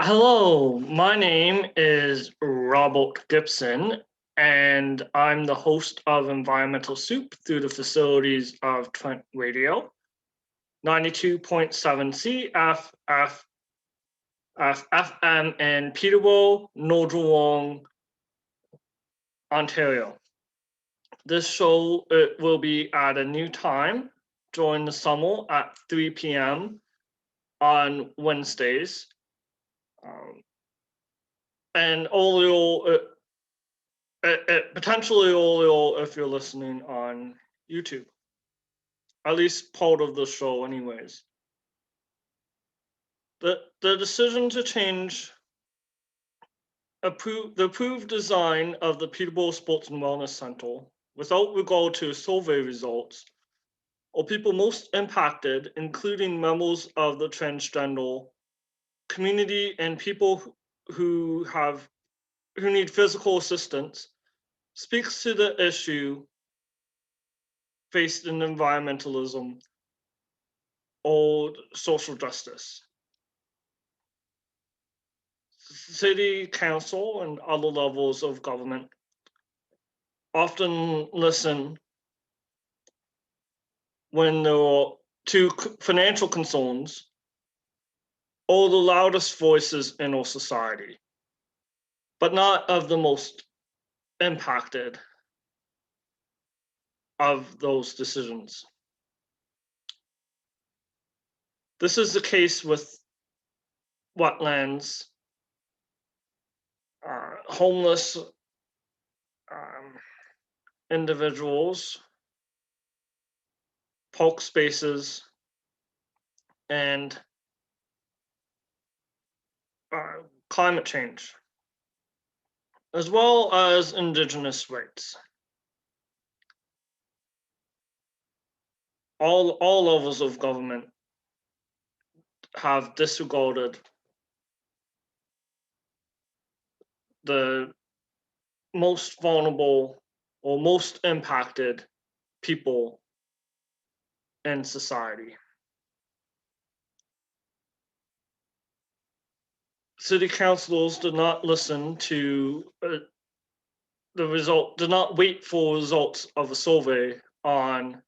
Hello, my name is Robert Gibson, and I'm the host of Environmental Soup through the facilities of Trent Radio, 92.7 FM in Peterborough, Northern Ontario. This show will be at a new time during the summer at 3 p.m. on Wednesdays. And potentially earlier if you're listening on YouTube. At least part of the show, anyways. The decision to change the approved design of the Peterborough Sports and Wellness Center without regard to survey results or people most impacted, including members of the transgender community and people who need physical assistance, speaks to the issue faced in environmentalism or social justice. City council and other levels of government often listen when there are to financial concerns or the loudest voices in our society, but not of the most impacted of those decisions. This is the case with wetlands, homeless individuals, park spaces, and climate change, as well as Indigenous rights. All levels of government have disregarded the most vulnerable or most impacted people in society. City councilors did not listen to did not wait for results of a survey on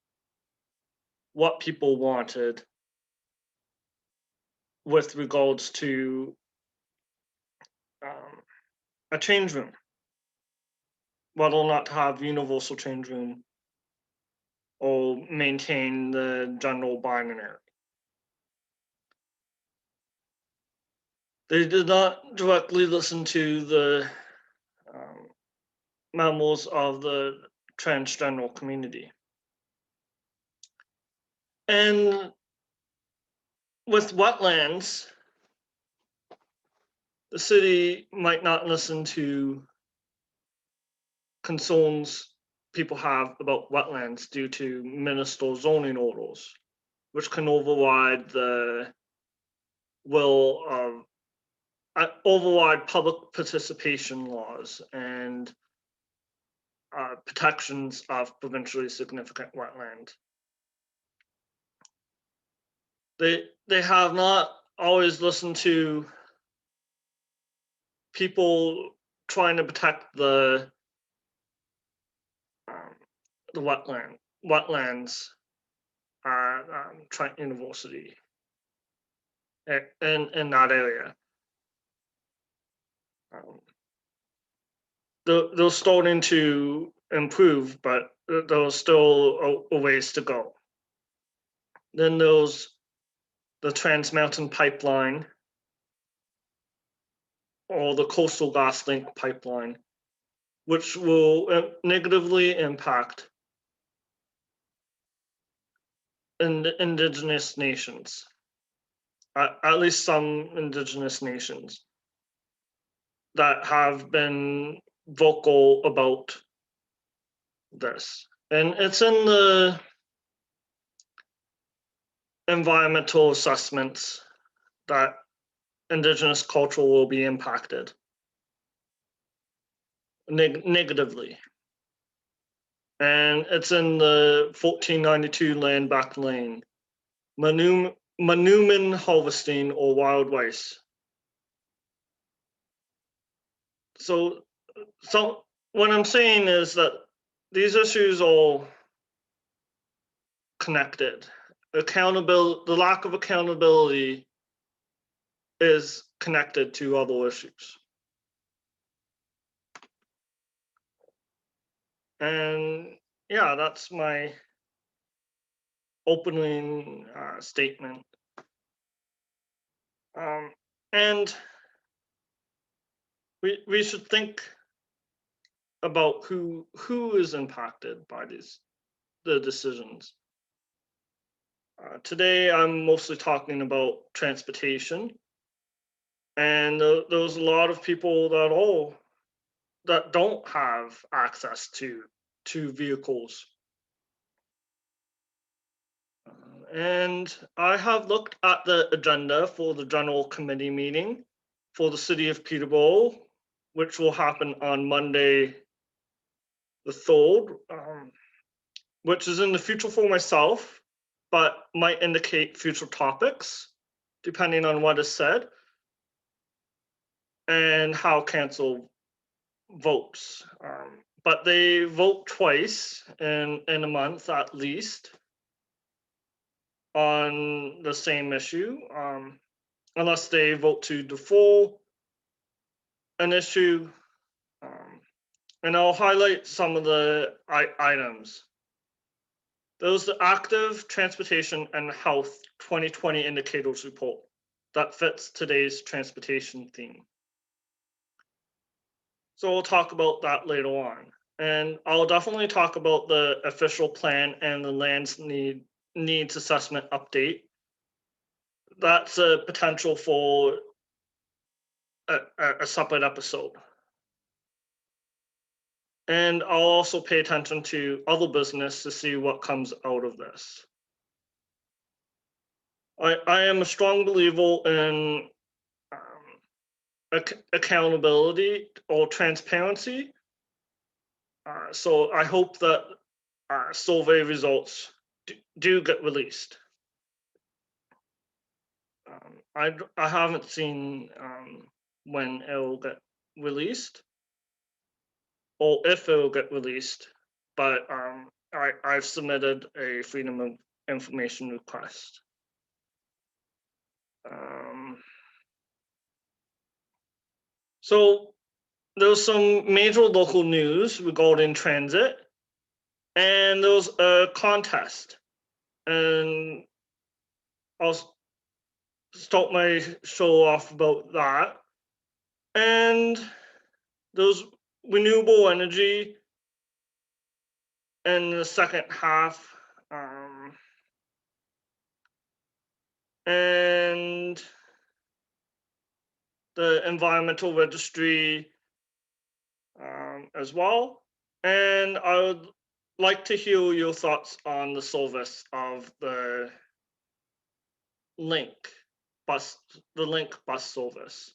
what people wanted with regards to a change room, whether or not to have universal change room or maintain the general binary. They did not directly listen to the members of the transgender community. And with wetlands, the city might not listen to concerns people have about wetlands due to municipal zoning orders, which can override the will of override public participation laws and protections of provincially significant wetland. They have not always listened to people trying to protect the wetlands at Trent University in that area. They're starting to improve, but there's still a ways to go. Then there's the Trans Mountain Pipeline or the Coastal GasLink pipeline, which will negatively impact Indigenous nations, at least some Indigenous nations that have been vocal about this. And it's in the environmental assessments that Indigenous culture will be impacted negatively. And it's in the 1492 land back lane, Manuman harvesting or wild rice So what I'm saying is that these issues are connected. Accountability, the lack of accountability is connected to other issues. And yeah, that's my opening statement. And we should think about who is impacted by the decisions. Today, I'm mostly talking about transportation, and there's a lot of people that don't have access to vehicles. And I have looked at the agenda for the general committee meeting for the city of Peterborough, which will happen on Monday, the 3rd, which is in the future for myself, but might indicate future topics, depending on what is said and how council votes. But they vote twice in a month at least on the same issue, unless they vote to defer an issue. And I'll highlight some of the items. There's the Active Transportation and Health 2020 Indicators Report that fits today's transportation theme. So we'll talk about that later on. And I'll definitely talk about the official plan and the land's needs assessment update. That's a potential for a separate episode. And I'll also pay attention to other business to see what comes out of this. I am a strong believer in accountability or transparency. So I hope that survey results do get released. I haven't seen when it will get released or if it will get released, but I've submitted a Freedom of Information request. So there's some major local news regarding transit, and there's a contest, and I'll start my show off about that. And there's renewable energy in the second half, and the environmental registry as well. And I would like to hear your thoughts on the service of the Link bus service.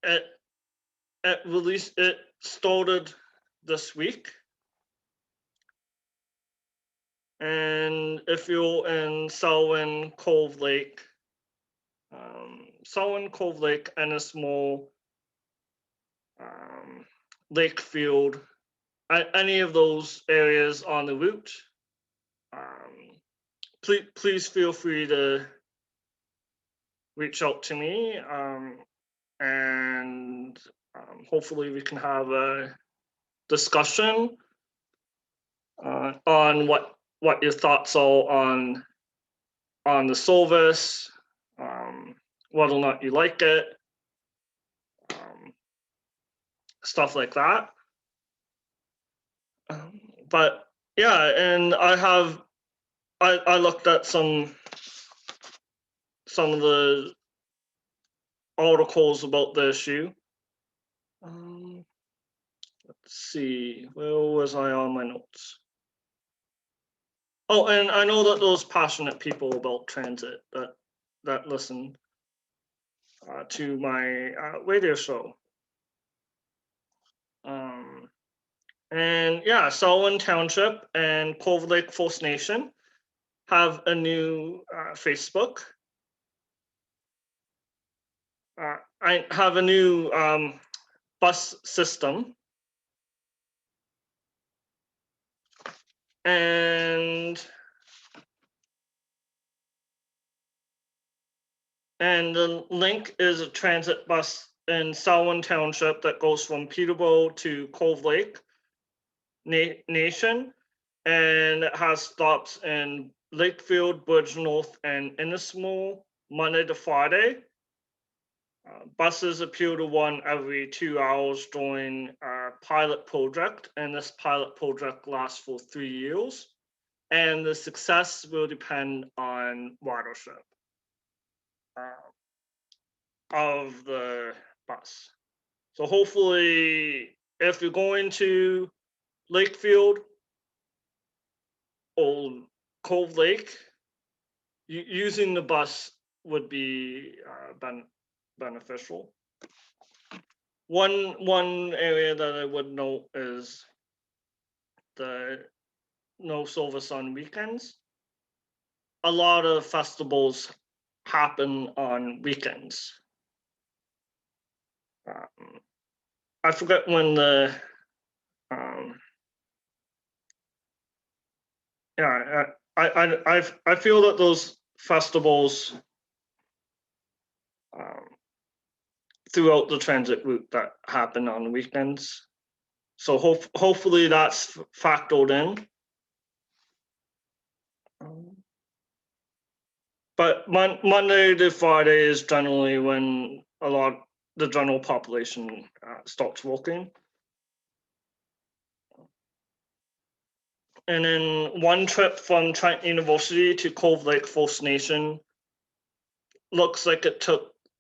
It started this week, and if you're in Selwyn, Cove Lake, and a small lake field, any of those areas on the route, please feel free to reach out to me, and hopefully we can have a discussion on what your thoughts are on the service, whether or not you like it, stuff like that. But yeah, and I looked at some of the articles about the issue. Let's see, where was I on my notes? Oh, and I know that those passionate people about transit that listen to my radio show. And yeah, Selwyn Township and Cove Lake First Nation have a new Facebook. I have a new bus system, and the link is a transit bus in Selwyn Township that goes from Peterborough to Cove Lake Nation, and it has stops in Lakefield, Bridge North, and Innismore Monday to Friday. Buses appear to run every 2 hours during a pilot project, and this pilot project lasts for 3 years. And the success will depend on ridership of the bus. So hopefully, if you're going to Lakefield or Cove Lake, using the bus would be beneficial. One area that I would note is the no service on weekends. A lot of festivals happen on weekends. I forget when the yeah, I feel that those festivals throughout the transit route that happen on weekends. So hopefully that's factored in. But Monday to Friday is generally when the general population starts working. And then one trip from Trent University to Cove Lake First Nation looks like it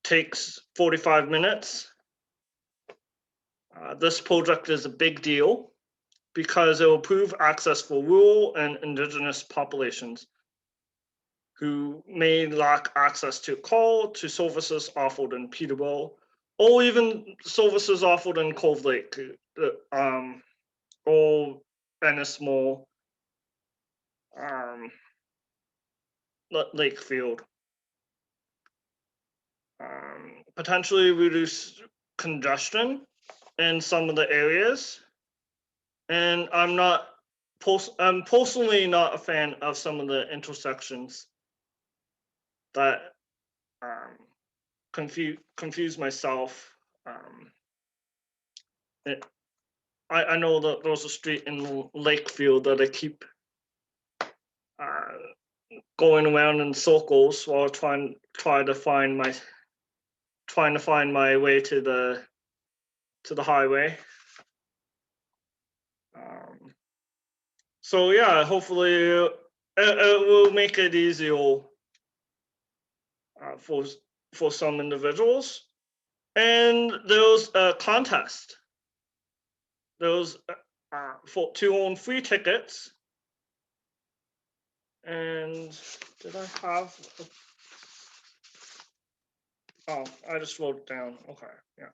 takes 45 minutes. This project is a big deal because it will improve access for rural and Indigenous populations who may lack access to call to services offered in Peterborough, or even services offered in Cove Lake, or Ennismore, Lakefield. Potentially reduce congestion in some of the areas. And I'm personally not a fan of some of the intersections that confuse myself. I know that there's a street in Lakefield that I keep going around in circles while trying to find my way to the highway. So yeah, hopefully it will make it easier for some individuals. And there's a contest. There's for 2 own free tickets. And did I have? Oh, I just wrote it down. Okay, yeah.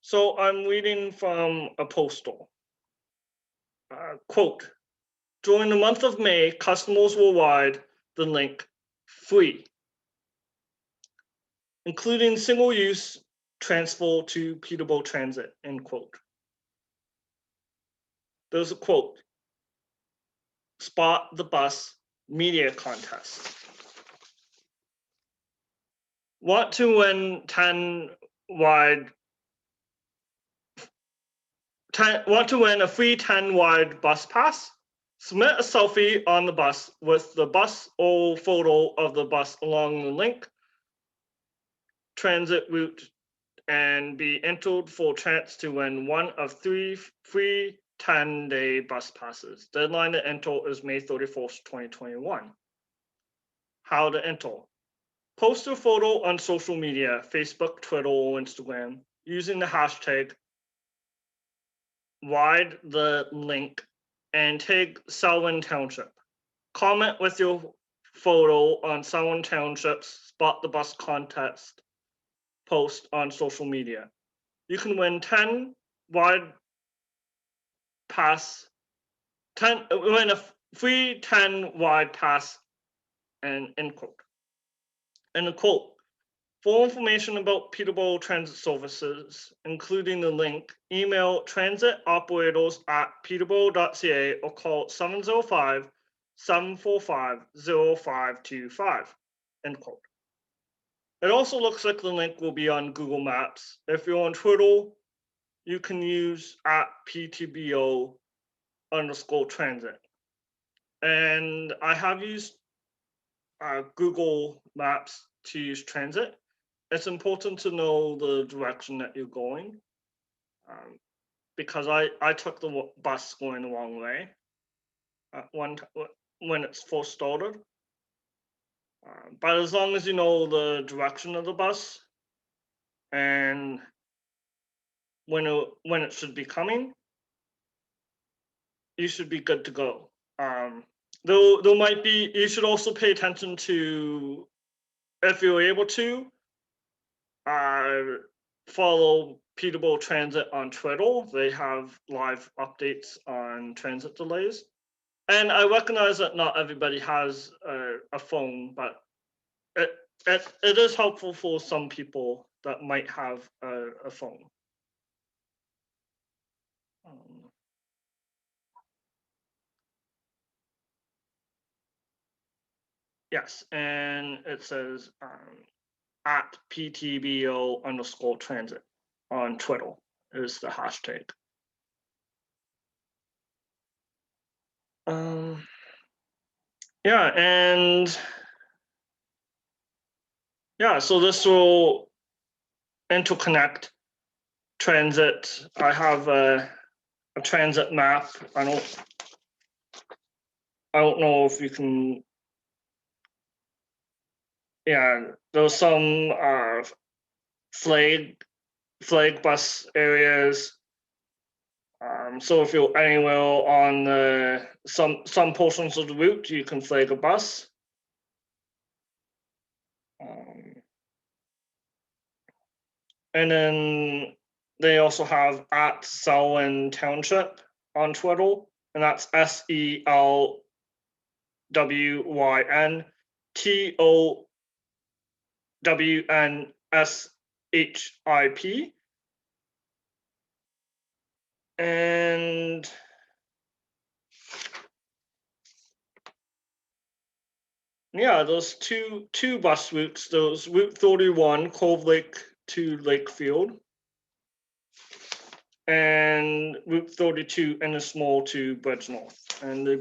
So I'm reading from a postal. Quote, during the month of May, customers will ride the link free, including single-use transfer to Peterborough Transit, end quote. There's a quote, spot the bus media contest. Want to win 10 want to win a free 10 wide bus pass? Submit a selfie on the bus with the bus or photo of the bus along the link transit route and be entered for chance to win one of 3 free 10-day bus passes. Deadline to enter is May 31st, 2021. How to enter? Post a photo on social media, Facebook, Twitter, or Instagram, using the hashtag ride the link and tag Selwyn Township. Comment with your photo on Selwyn Township's Spot the Bus contest post on social media. You can win 10 wide pass, win a free 10 wide pass, and end quote. And the quote, For information about Peterborough Transit Services, including the link, email transitoperators@peterborough.ca or call 705-745-0525. End quote. It also looks like the link will be on Google Maps. If you're on Twitter, you can use @PTBO_transit. And I have used Google Maps to use transit. It's important to know the direction that you're going, because I took the bus going the wrong way when it's first started. But as long as you know the direction of the bus and when it should be coming, you should be good to go. Though there might be, you should also pay attention to, if you're able to, follow Peterborough Transit on Twitter. They have live updates on transit delays. And I recognize that not everybody has a phone, but it is helpful for some people that might have a phone. Yes, and it says @PTBO_transit on Twitter is the hashtag. Yeah, and yeah, so this will interconnect transit. I have a transit map. I don't know if you can. Yeah, there's some flag bus areas. So if you're anywhere on some portions of the route, you can flag a bus. And then they also have @Selwyn Township on Twitter, and that's SELWYNTOWNSHIP. And yeah, those two bus routes. Those Route 31, Cove Lake to Lakefield, and Route 32, Ennismore to Bridgenorth, and they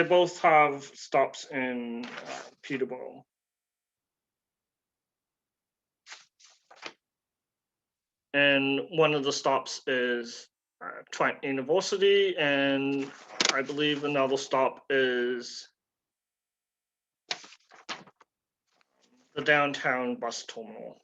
both have stops in Peterborough. And one of the stops is Trent University, and I believe another stop is the downtown bus terminal.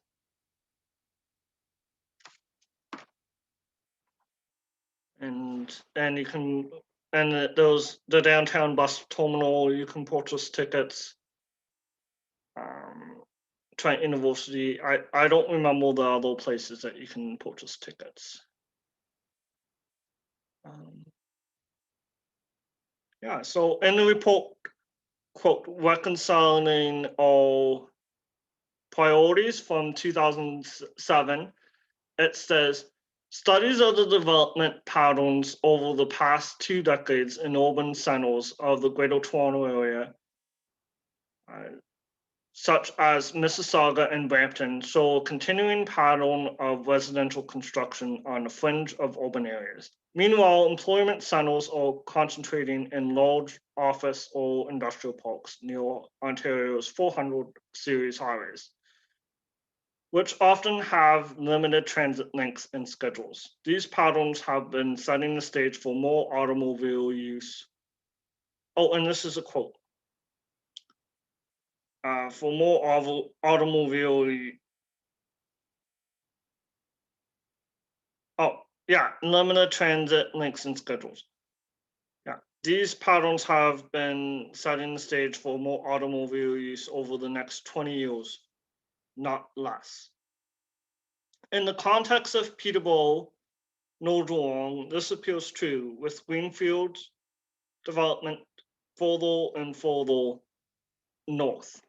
And you can, and the downtown bus terminal, you can purchase tickets. Trent University, I don't remember the other places that you can purchase tickets. Yeah, so in the report, quote, reconciling all priorities from 2007, it says, studies of the development patterns over the past 2 decades in urban centers of the Greater Toronto Area, such as Mississauga and Brampton, show a continuing pattern of residential construction on the fringe of urban areas. Meanwhile, employment centers are concentrating in large office or industrial parks near Ontario's 400 series highways, which often have limited transit links and schedules. These patterns have been setting the stage for more automobile use. Oh, and this is a quote. For more automobile. Oh, yeah, limited transit links and schedules. Yeah, these patterns have been setting the stage for more automobile use over the next 20 years, not less. In the context of Peterborough, North, this appears true, with greenfield development further and further north.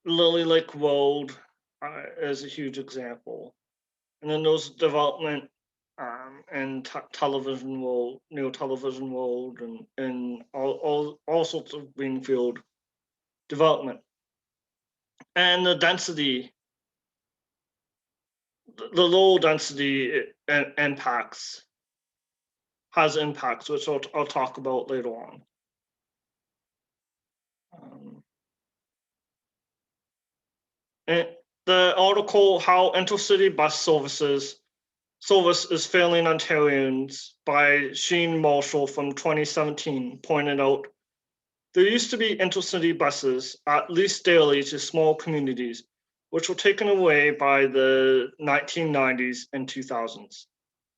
Lily Lake Road is a huge example. And then there's development and television road, new television road, and all sorts of greenfield development. And the density, the low density impacts, has impacts, which I'll talk about later on. And the article, How Intercity Bus Service is Failing Ontarians by Sheen Marshall from 2017 pointed out, there used to be intercity buses, at least daily, to small communities, which were taken away by the 1990s and 2000s.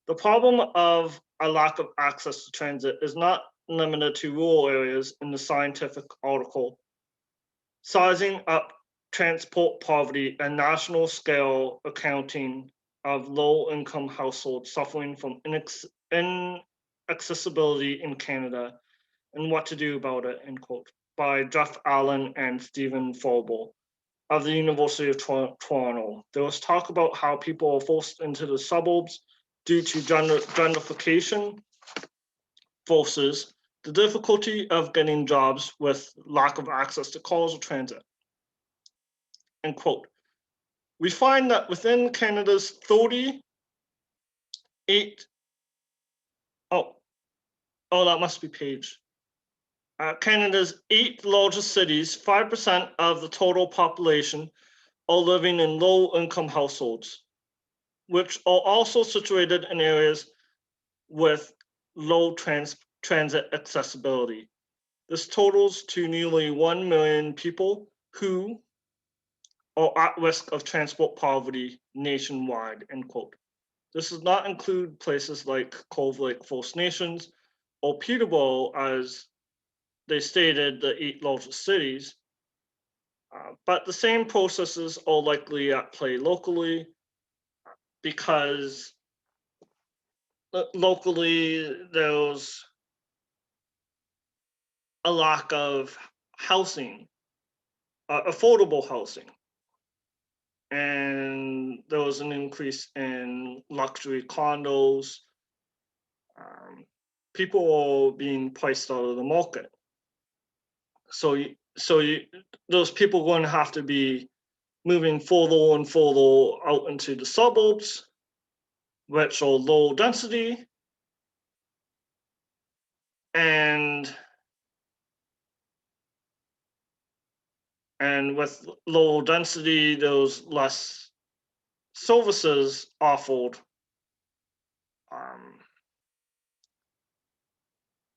The problem of a lack of access to transit is not limited to rural areas in the scientific article. Sizing up transport poverty and national scale accounting of low income households suffering from inaccessibility in Canada and what to do about it, end quote, by Jeff Allen and Stephen Fauble of the University of Toronto. There was talk about how people are forced into the suburbs due to gentrification forces, the difficulty of getting jobs with lack of access to cars or transit. End quote. We find that within Canada's 38, that must be page. Canada's 8 largest cities, 5% of the total population are living in low-income households, which are also situated in areas with low transit accessibility. This totals to nearly 1 million people who are at risk of transport poverty nationwide, end quote. This does not include places like Cove Lake First Nations or Peterborough, as they stated, the 8 largest cities. But the same processes are likely at play locally because locally there's a lack of housing, affordable housing. And there was an increase in luxury condos. People are being priced out of the market. So those people are going to have to be moving further and further out into the suburbs, which are low density. And with low density, there's less services offered.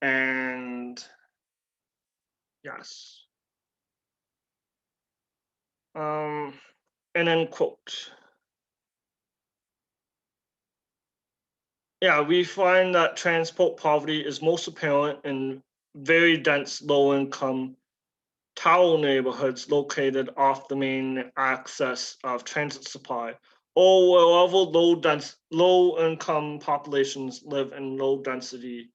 And yes. And then quote. Yeah, we find that transport poverty is most apparent in very dense low-income tower neighborhoods located off the main access of transit supply, or wherever low-income populations live in low-density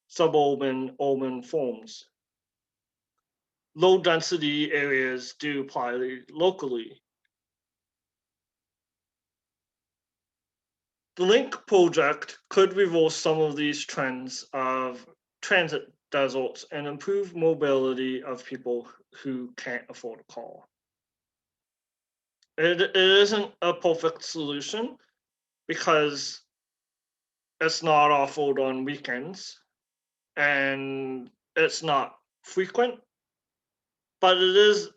suburban urban forms. Low-density areas do apply locally. The Link project could reverse some of these trends of transit deserts and improve mobility of people who can't afford a car. It isn't a perfect solution because it's not offered on weekends and it's not frequent, but it is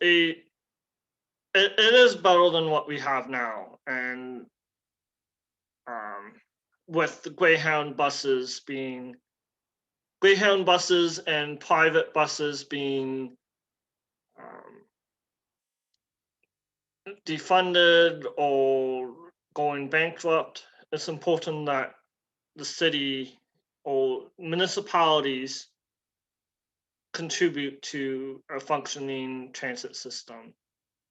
better than what we have now. And with the Greyhound buses and private buses being defunded or going bankrupt, it's important that the city or municipalities contribute to a functioning transit system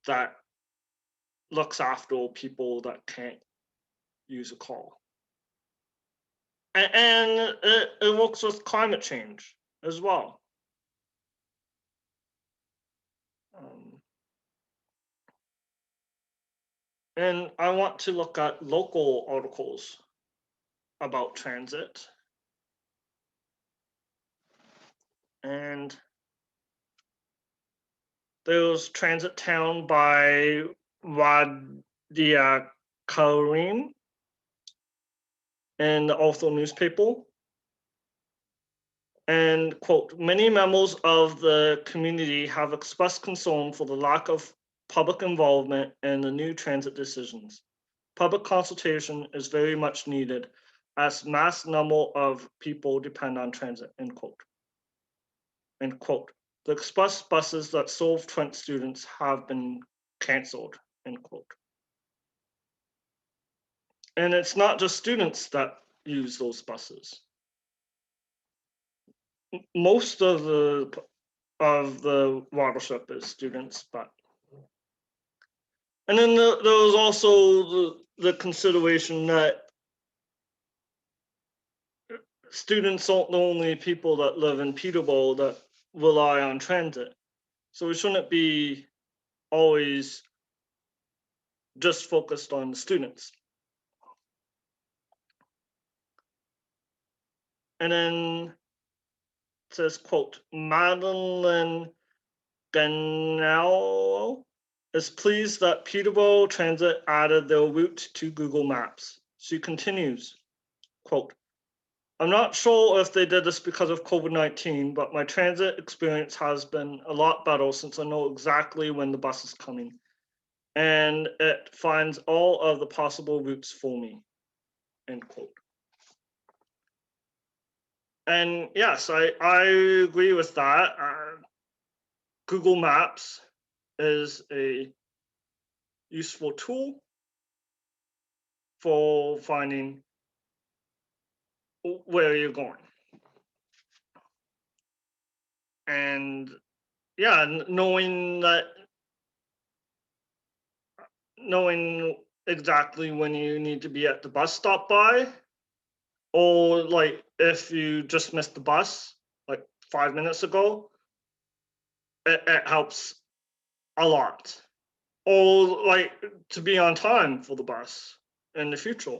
that looks after people that can't use a car. And it works with climate change as well. And I want to look at local articles about transit. And there's Transit Town by Radia Karim in the Oslo newspaper. And quote, many members of the community have expressed concern for the lack of public involvement in the new transit decisions. Public consultation is very much needed as mass number of people depend on transit, end quote. End quote. The express buses that serve Trent students have been canceled, end quote. And it's not just students that use those buses. Most of the ridership is students, but and then there was also the consideration that students aren't the only people that live in Peterborough that rely on transit. So we shouldn't be always just focused on the students. And then it says, quote, Madeline Ganello is pleased that Peterborough Transit added their route to Google Maps. She continues, quote, I'm not sure if they did this because of COVID-19, but my transit experience has been a lot better since I know exactly when the bus is coming. And it finds all of the possible routes for me, end quote. And yes, I agree with that. Google Maps is a useful tool for finding where you're going. And yeah, knowing exactly when you need to be at the bus stop by, or like if you just missed the bus like 5 minutes ago, it helps a lot. Or like to be on time for the bus in the future.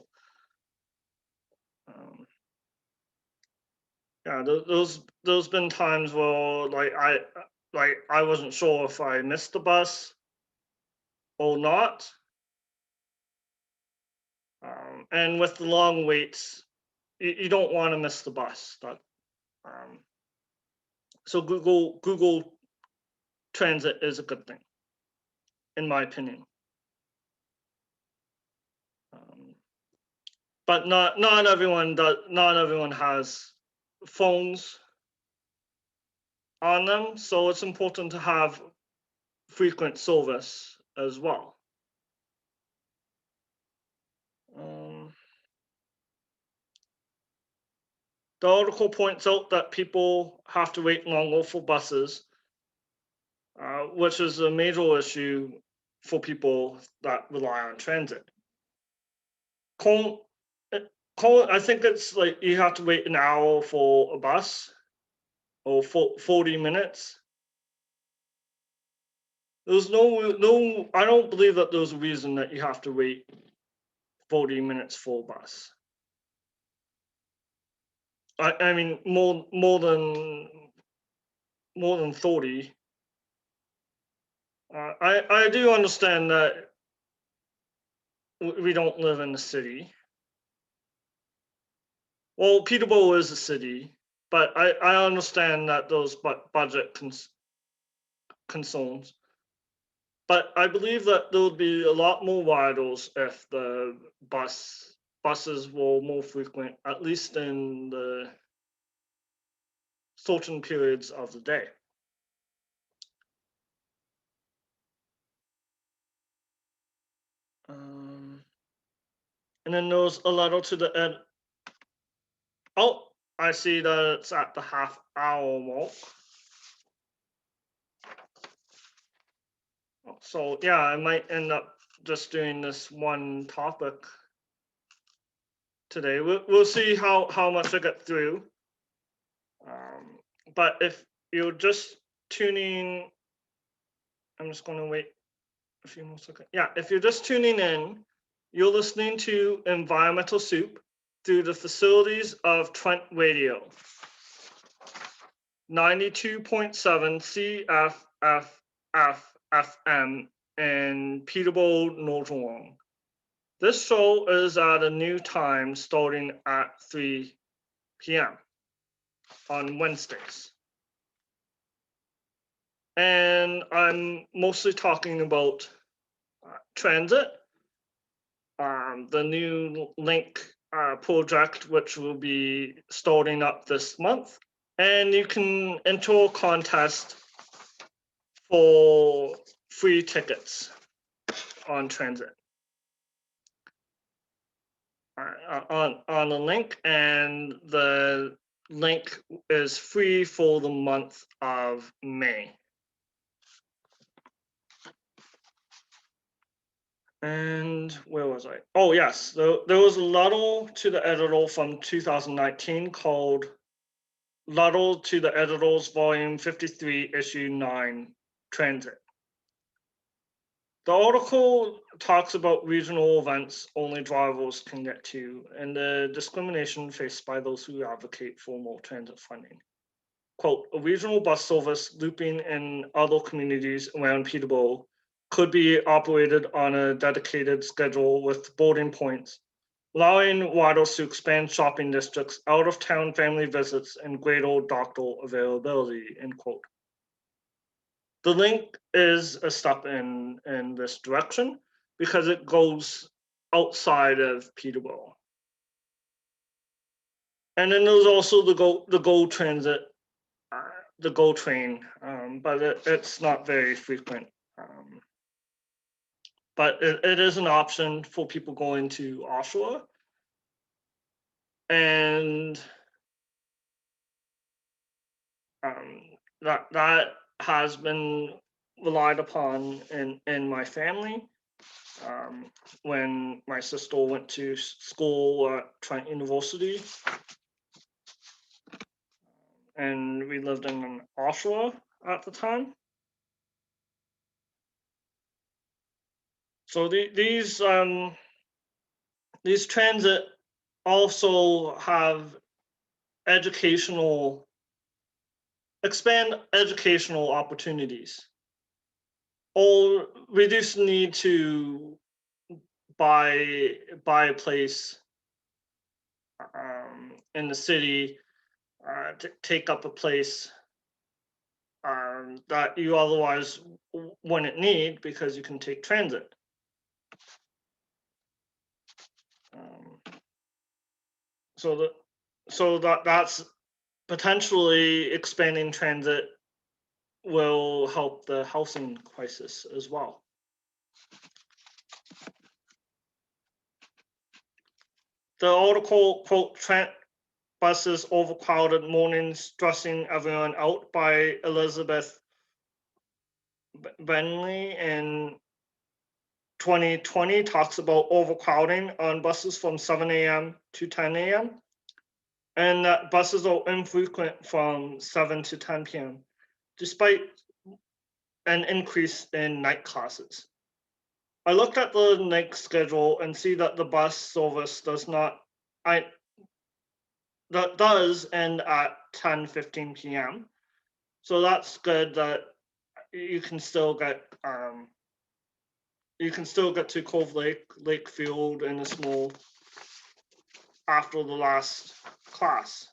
Yeah, there's been times where I wasn't sure if I missed the bus or not. And with the long waits, you don't want to miss the bus. So Google Transit is a good thing, in my opinion. But not everyone has phones on them, so it's important to have frequent service as well. The article points out that people have to wait longer for buses, which is a major issue for people that rely on transit. I think it's like you have to wait an hour for a bus or 40 minutes. There's no, I don't believe that there's a reason that you have to wait 40 minutes for a bus. I mean, more than 30. I do understand that we don't live in the city. Well, Peterborough is a city, but I understand that those budget concerns. But I believe that there would be a lot more riders if the buses were more frequent, at least in the certain periods of the day. And then there's a letter to the ed. Oh, I see that it's at the half-hour mark. So yeah, I might end up just doing this one topic today. We'll see how much I get through. But if you're just tuning, I'm just going to wait a few more seconds. Yeah, if you're just tuning in, you're listening to Environmental Soup through the facilities of Trent Radio. 92.7 CFFFM in Peterborough, Northern. This show is at a new time starting at 3 p.m. on Wednesdays. And I'm mostly talking about transit, the new link project, which will be starting up this month. And you can enter a contest for free tickets on transit on the link, and the link is free for the month of May. And where was I? Oh yes, there was a letter to the editor from 2019 called Letter to the Editors, Volume 53, Issue 9, Transit. The article talks about regional events only drivers can get to and the discrimination faced by those who advocate for more transit funding. Quote, a regional bus service looping in other communities around Peterborough could be operated on a dedicated schedule with boarding points, allowing riders to expand shopping districts, out-of-town family visits, and greater doctor availability, end quote. The link is a step in this direction because it goes outside of Peterborough. And then there's also the GO transit, the GO train, but it's not very frequent. But it is an option for people going to offshore. And that has been relied upon in my family. When my sister went to school at Trent University, and we lived in Oshawa at the time. So these transit also have expand educational opportunities, or reduce the need to buy a place in the city, to take up a place that you otherwise wouldn't need because you can take transit. So that's potentially expanding transit will help the housing crisis as well. The article, quote, Trent buses overcrowded mornings stressing everyone out by Elizabeth Bentley in 2020 talks about overcrowding on buses from 7 a.m. to 10 a.m. and that buses are infrequent from 7 to 10 p.m. despite an increase in night classes. I looked at the night schedule and see that the bus service does end at 10:15 p.m. So that's good that you can still get to Cove Lake, Lakefield in a small after the last class.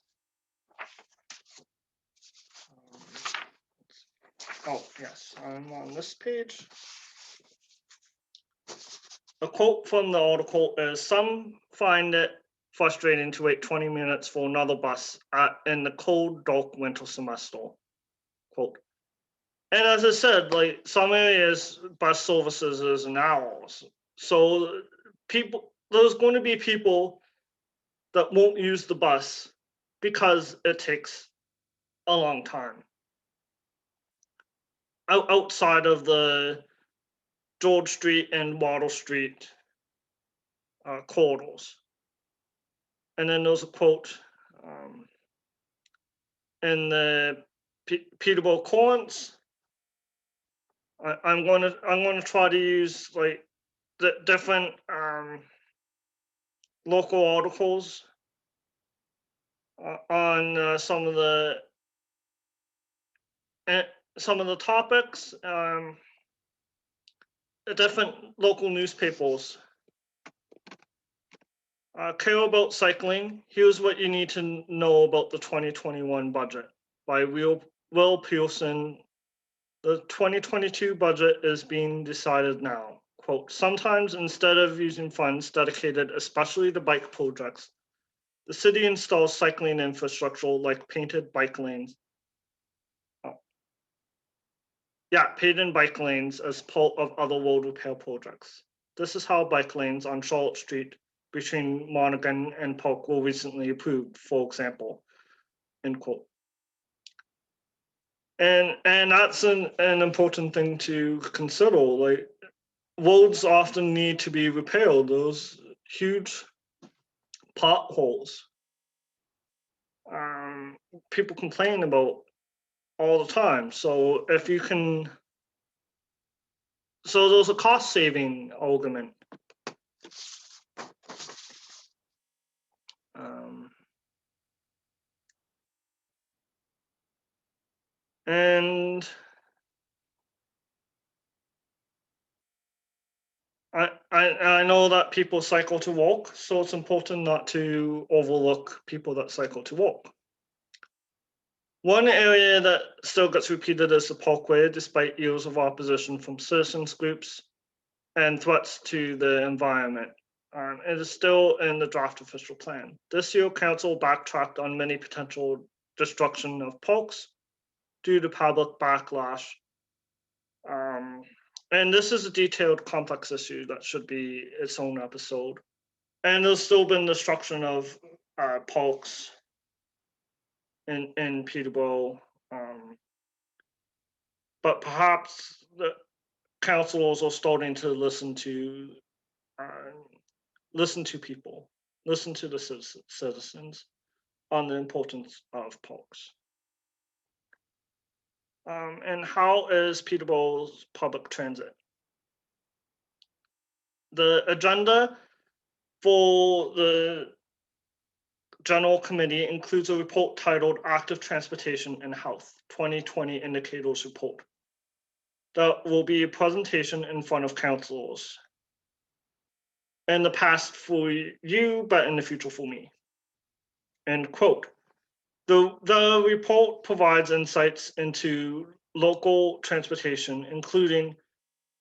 Oh yes, I'm on this page. A quote from the article is, some find it frustrating to wait 20 minutes for another bus in the cold, dark winter semester. Quote. And as I said, like some areas, bus services is an hour. So there's going to be people that won't use the bus because it takes a long time. Outside of the George Street and Water Street corridors. And then there's a quote in the Peterborough Courants. I'm gonna try to use like the different local articles on eh, some of the topics. The different local newspapers care about cycling. Here's what you need to know about the 2021 budget by Will Pearson. The 2022 budget is being decided now. Quote, sometimes instead of using funds dedicated especially to bike projects, the city installs cycling infrastructure like painted bike lanes. Painted bike lanes as part of other road repair projects. This is how bike lanes on Charlotte Street between Monaghan and Park were recently approved, for example, end quote. And that's an important thing to consider. Like, roads often need to be repaired. Those huge potholes. People complain about all the time. So if you can, so there's a cost saving argument. And I know that people cycle to walk, so it's important not to overlook people that cycle to walk. One area that still gets repeated is the parkway, despite years of opposition from citizens groups and threats to the environment. It is still in the draft official plan. This year, council backtracked on many potential destruction of parks due to public backlash. And this is a detailed, complex issue that should be its own episode. And there's still been destruction of parks in Peterborough, but perhaps the councils are starting to listen to people, listen to the citizens on the importance of parks. And how is Peterborough's public transit? The agenda for the General Committee includes a report titled Active Transportation and Health 2020 Indicators Report. That will be a presentation in front of councilors. In the past for you, but in the future for me. End quote. The report provides insights into local transportation, including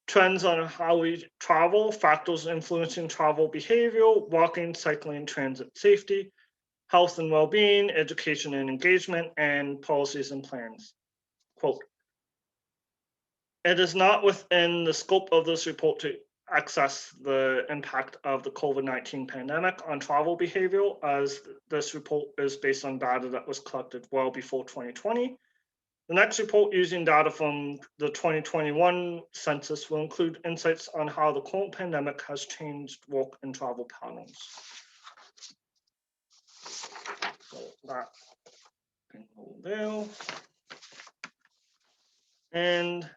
trends on how we travel, factors influencing travel behavior, walking, cycling, transit safety, health and well-being, education and engagement, and policies and plans. Quote, it is not within the scope of this report to assess the impact of the COVID-19 pandemic on travel behavior, as this report is based on data that was collected well before 2020. The next report, using data from the 2021 census, will include insights on how the current pandemic has changed work and travel patterns. So that can go there. And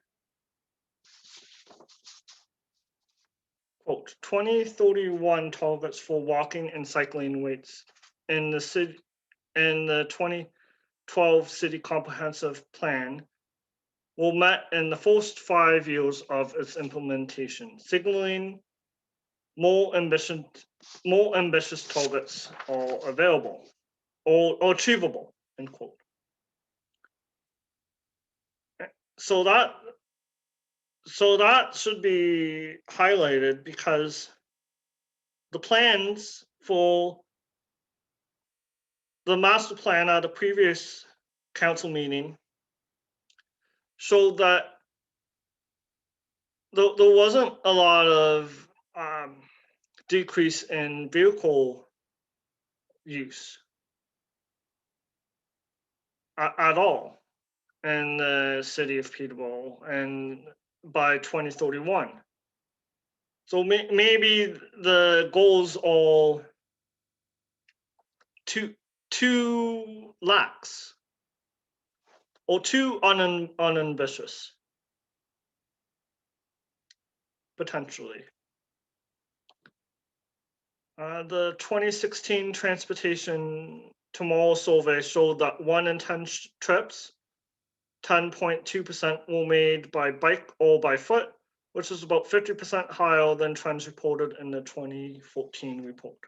quote, 2031 targets for walking and cycling weights in the city in the 2012 City Comprehensive Plan were met in the first 5 years of its implementation, signaling more ambitious targets are available or achievable, end quote. So that should be highlighted, because the plans for the master plan at the previous council meeting showed that there wasn't a lot of decrease in vehicle use at all in the city of Peterborough, and by 2031. So maybe the goals are too lax or too unambitious. potentially. The 2016 Transportation Tomorrow survey showed that 1 in 10 trips, 10.2% were made by bike or by foot, which is about 50% higher than trends reported in the 2014 report.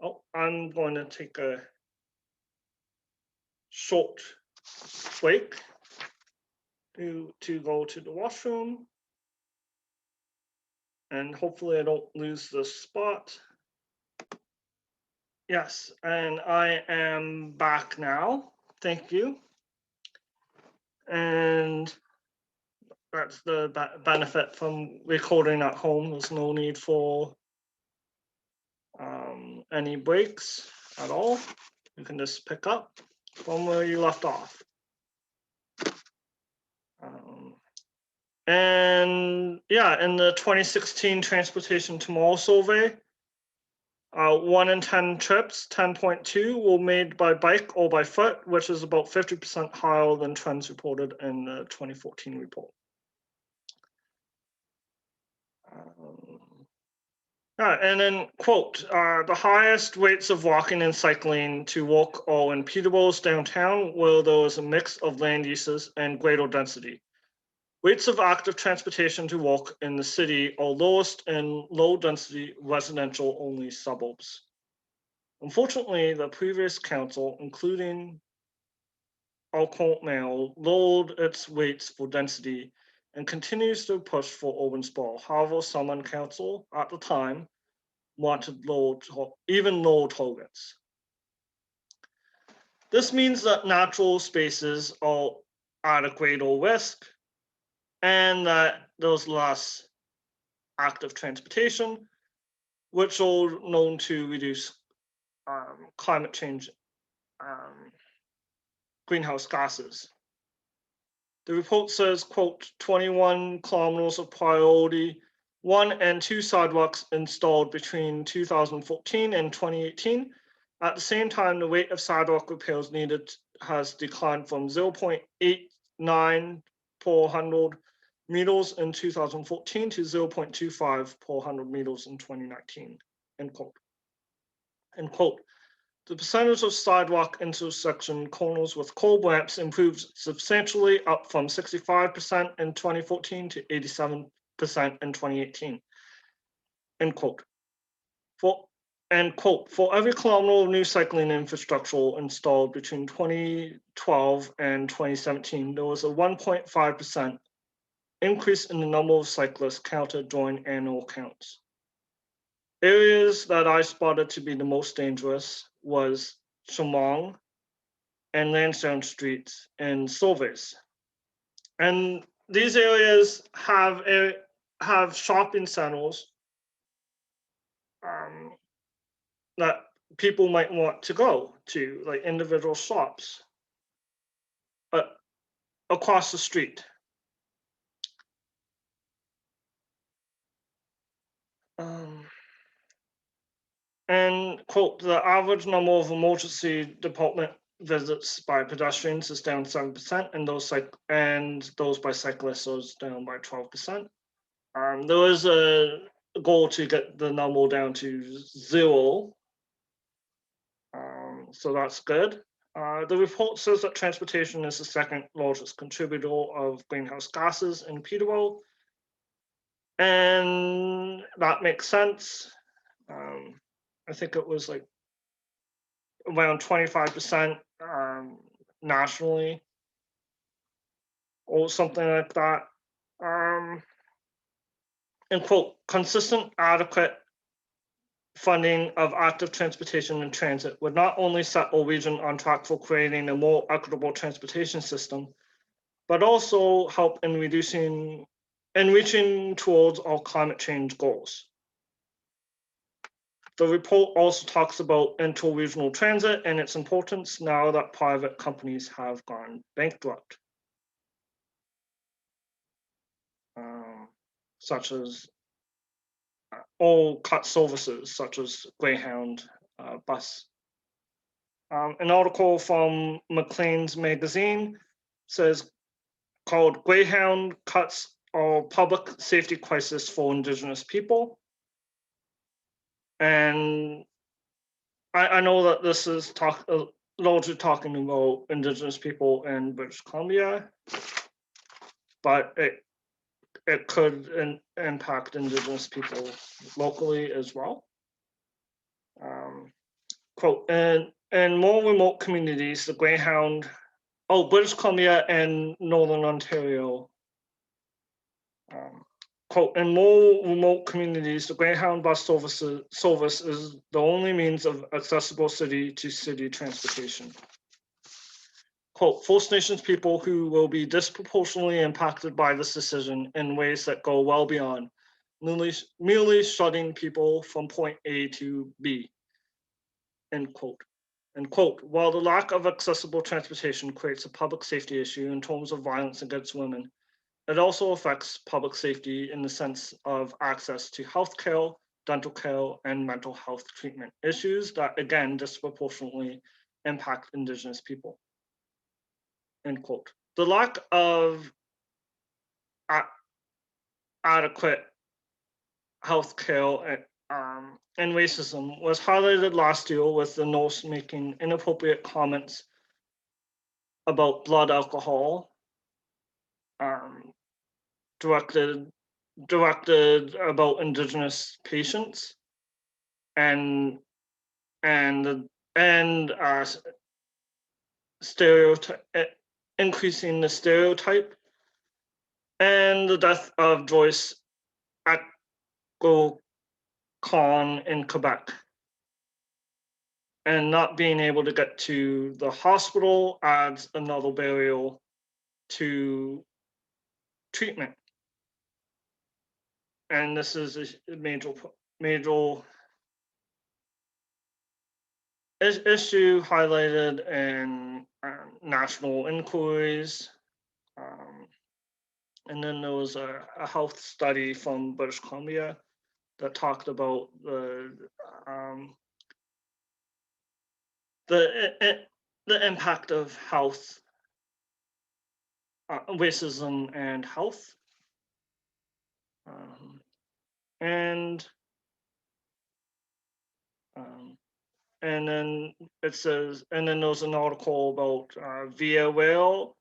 Oh, I'm going to take a short break to go to the washroom. And hopefully I don't lose the spot. Yes, and I am back now. Thank you. And that's the benefit from recording at home. There's no need for any breaks at all. You can just pick up from where you left off. And yeah, in the 2016 Transportation Tomorrow survey, 1 in 10 trips, 10.2, were made by bike or by foot, which is about 50% higher than trends reported in the 2014 report. And then, quote, the highest rates of walking and cycling to work are in Peterborough's downtown, where there is a mix of land uses and greater density. Rates of active transportation to work in the city are lowest in low-density residential-only suburbs. Unfortunately, the previous council, including our current mayor, lowered its rates for density and continues to push for urban sprawl. However, Selwyn council at the time wanted even lower targets. This means that natural spaces are at a greater risk and that there's less active transportation, which are known to reduce climate change greenhouse gases. The report says, quote, 21 kilometers of priority 1 and 2 sidewalks installed between 2014 and 2018. At the same time, the rate of sidewalk repairs needed has declined from 0.89 per 100 meters in 2014 to 0.25 per 100 meters in 2019, end quote. End quote. The percentage of sidewalk intersection corners with curb ramps improved substantially, up from 65% in 2014 to 87% in 2018. End quote. For every kilometer of new cycling infrastructure installed between 2012 and 2017, there was a 1.5% increase in the number of cyclists counted during annual counts. Areas that I spotted to be the most dangerous was Chemong and Lansdowne Streets and Silvers. And these areas have shopping centers that people might want to go to, like individual shops, but across the street. And quote, the average number of emergency department visits by pedestrians is down 7%, and those by cyclists is down by 12%. There is a goal to get the number down to 0. So that's good. The report says that transportation is the second largest contributor of greenhouse gases in Peterborough, and that makes sense. I think it was like around 25% nationally or something like that. And quote, consistent, adequate funding of active transportation and transit would not only set our region on track for creating a more equitable transportation system, but also help in reaching towards our climate change goals. The report also talks about interregional transit and its importance now that private companies have gone bankrupt, such as all cut services, such as Greyhound bus. An article from Maclean's magazine says, called Greyhound Cuts or public safety crisis for Indigenous people. And I know that this is largely talking about Indigenous people in British Columbia, but it could impact Indigenous people locally as well. Quote, in more remote communities, the Greyhound, British Columbia and Northern Ontario. Quote, in more remote communities, the Greyhound bus service is the only means of accessible city-to-city transportation. Quote, First Nations people who will be disproportionately impacted by this decision in ways that go well beyond merely shutting people from point A to B, end quote. And quote, while the lack of accessible transportation creates a public safety issue in terms of violence against women, it also affects public safety in the sense of access to health care, dental care, and mental health treatment, issues that again disproportionately impact Indigenous people, end quote. The lack of adequate health care and racism was highlighted last year with the nurse making inappropriate comments about blood alcohol directed about Indigenous patients and stereotype, increasing the stereotype, and the death of Joyce Khan in Quebec, and not being able to get to the hospital adds another barrier to treatment. And this is a major issue highlighted in national inquiries. And then there was a health study from British Columbia that talked about the impact of health, racism and health. And then it says, and then there's an article about Via Rail.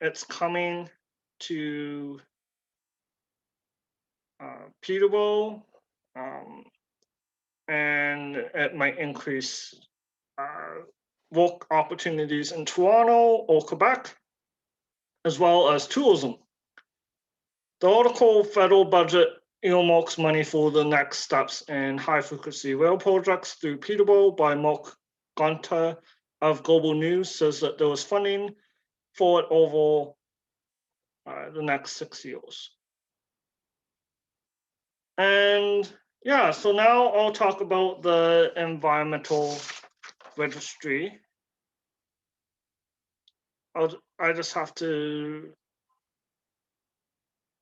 It's coming to Peterborough, and it might increase work opportunities in Toronto or Quebec, as well as tourism. The article, federal budget earmarks money for the next steps in high-frequency rail projects through Peterborough by Mark Gunter of Global News, says that there was funding for it over the next 6 years. And yeah, so now I'll talk about the environmental registry. I just have to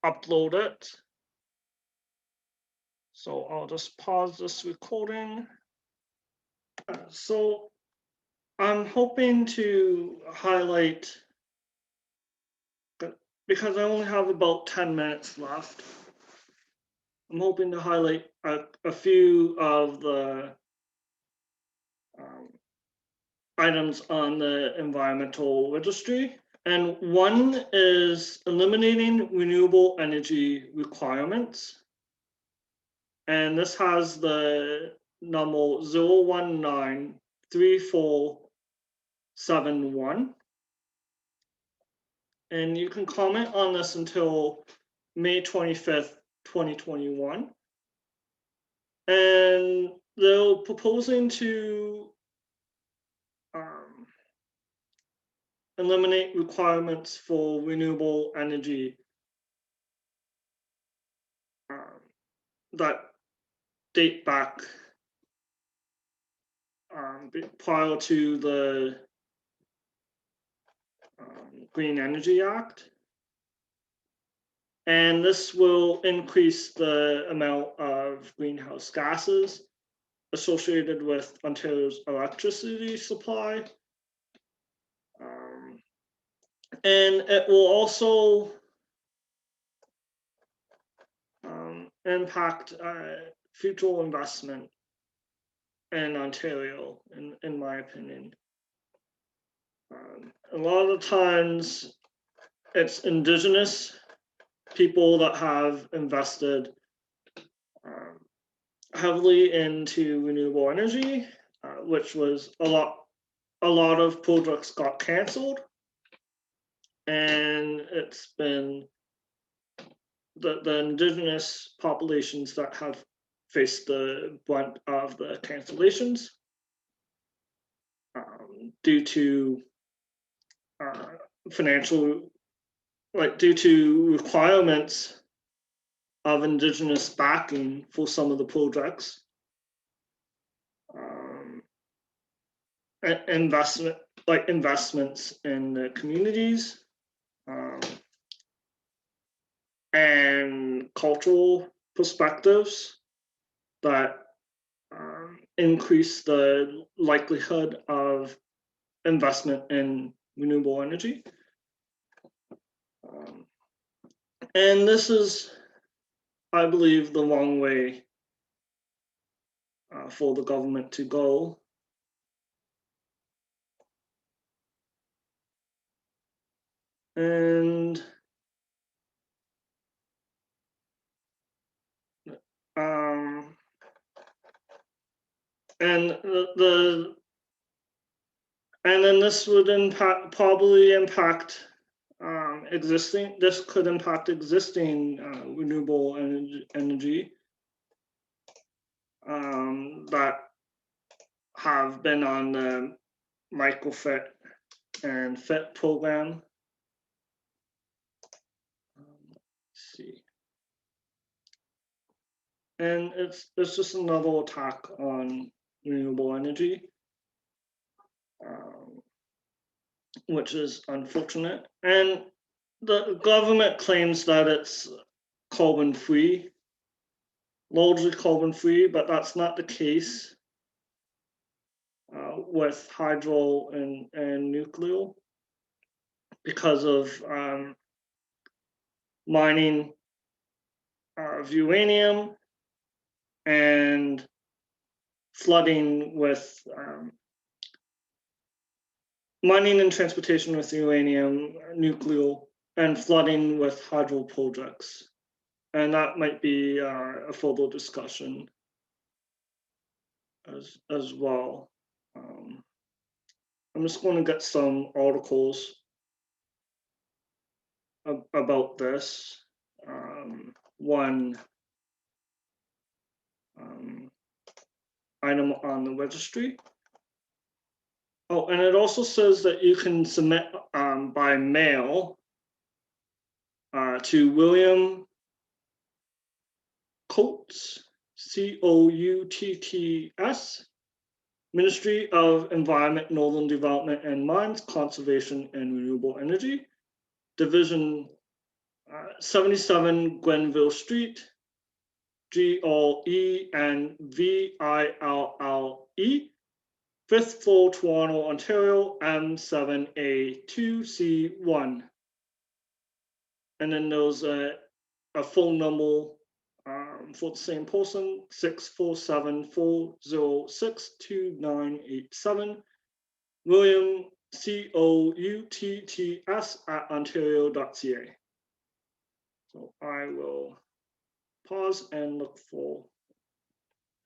upload it. So I'll just pause this recording. So I'm hoping to highlight, because I only have about 10 minutes left, I'm hoping to highlight a few of the items on the environmental registry. And one is eliminating renewable energy requirements. And this has the number 0193471. And you can comment on this until May 25th, 2021. And they're proposing to eliminate requirements for renewable energy that date back prior to the Green Energy Act. And this will increase the amount of greenhouse gases associated with Ontario's electricity supply. And it will also impact future investment in Ontario, in my opinion. A lot of times it's Indigenous people that have invested heavily into renewable energy, which was a lot of projects got canceled, and it's been the Indigenous populations that have faced the brunt of the cancellations due to due to requirements of Indigenous backing for some of the projects. Investments in the communities, and cultural perspectives that increase the likelihood of investment in renewable energy. And this is, I believe, the wrong way for the government to go. And then this would probably impact this could impact existing renewable energy that have been on the microfit and FIT program. Let's see. And it's just another attack on renewable energy, which is unfortunate. And the government claims that it's carbon-free, largely carbon-free, but that's not the case with hydro and nuclear because of mining of uranium and flooding with mining and transportation with uranium, nuclear, and flooding with hydro projects. And that might be a further discussion as well. I'm just going to get some articles about this. One item on the registry. Oh, and it also says that you can submit by mail to William Coates, Coutts, Ministry of Environment, Northern Development and Mines, Conservation and Renewable Energy, Division 77 Grenville Street, GRE and VILLE, 5th floor, Toronto, Ontario, M7A2C1. And then there's a phone number for the same person, 647-406-2987. William Coutts@ontario.ca. So I will pause and look for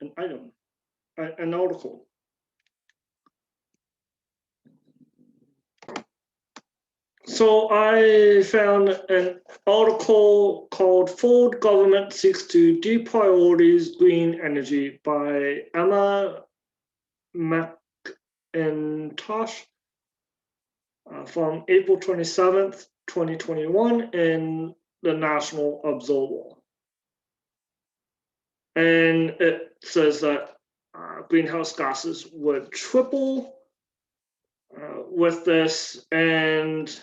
an item, an article. So I found an article called Ford Government Seeks to Deprioritize Green Energy by Emma McIntosh from April 27th, 2021 in the National Observer. And it says that greenhouse gases would triple with this, and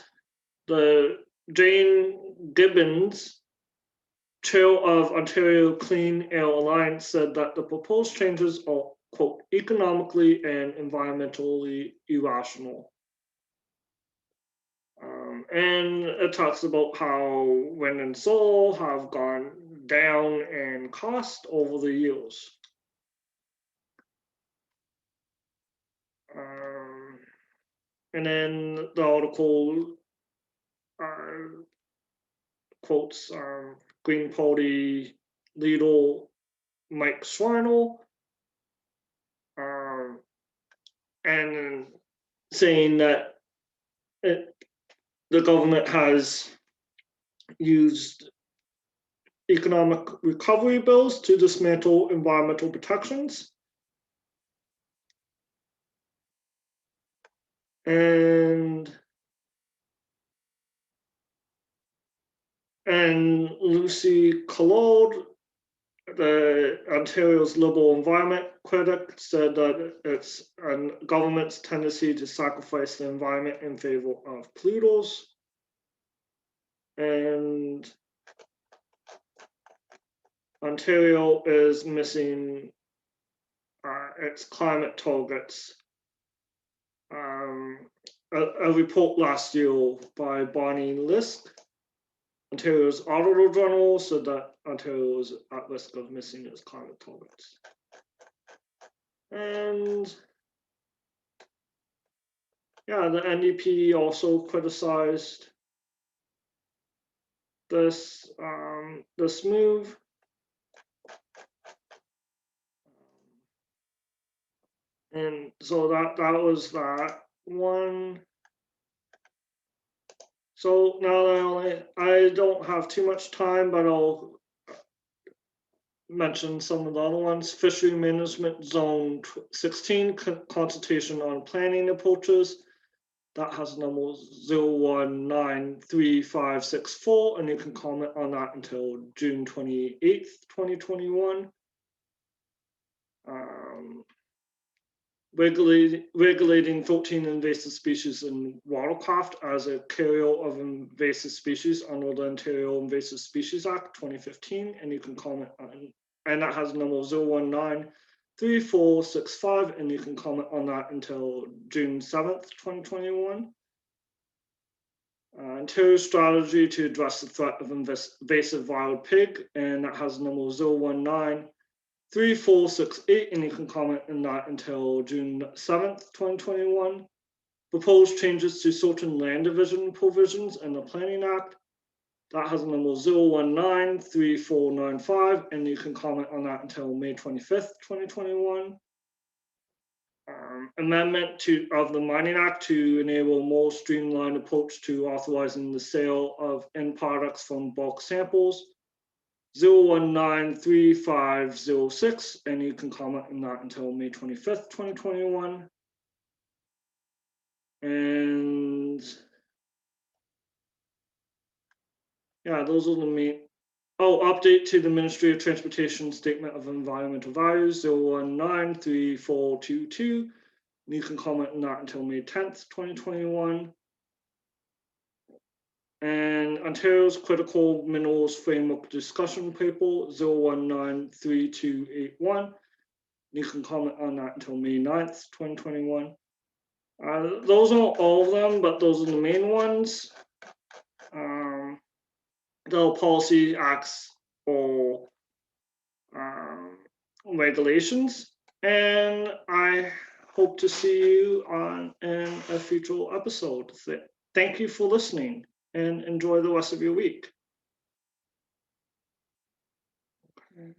the Jane Gibbons, chair of Ontario Clean Air Alliance, said that the proposed changes are, quote, economically and environmentally irrational. And it talks about how wind and solar have gone down in cost over the years. And then the article quotes Green Party leader Mike Schweinel, and saying that the government has used economic recovery bills to dismantle environmental protections. And Lucy Collard, the Ontario's Liberal Environment critic, said that it's a government's tendency to sacrifice the environment in favor of polluters. And Ontario is missing its climate targets. A report last year by Bonnie Lisk, Ontario's Auditor General, said that Ontario is at risk of missing its climate targets. And yeah, the NDP also criticized this move. And so that was that one. So now I don't have too much time, but I'll mention some of the other ones. Fishery Management Zone 16 consultation on planning approaches. That has number 01936564, and you can comment on that until June 28th, 2021. Regulating 14 invasive species in watercraft as a carrier of invasive species under the Ontario Invasive Species Act 2015, and you can comment on, and that has number 0193465, and you can comment on that until June 7th, 2021. Ontario's strategy to address the threat of invasive wild pig, and that has number 0193468, and you can comment on that until June 7th, 2021. Proposed changes to certain land division provisions in the Planning Act, that has a number 0193495, and you can comment on that until May 25th, 2021. Amendment of the Mining Act to enable a more streamlined approach to authorizing the sale of end products from bulk samples, 0193506, and you can comment on that until May 25th, 2021. And yeah, those are the main. Oh, update to the Ministry of Transportation Statement of Environmental Values, 0193422. And you can comment on that until May 10th, 2021. And Ontario's Critical Minerals Framework Discussion Paper, 0193281. You can comment on that until May 9th, 2021. Those aren't all of them, but those are the main ones. The policy acts or regulations, and I hope to see you in a future episode. Thank you for listening, and enjoy the rest of your week. Okay.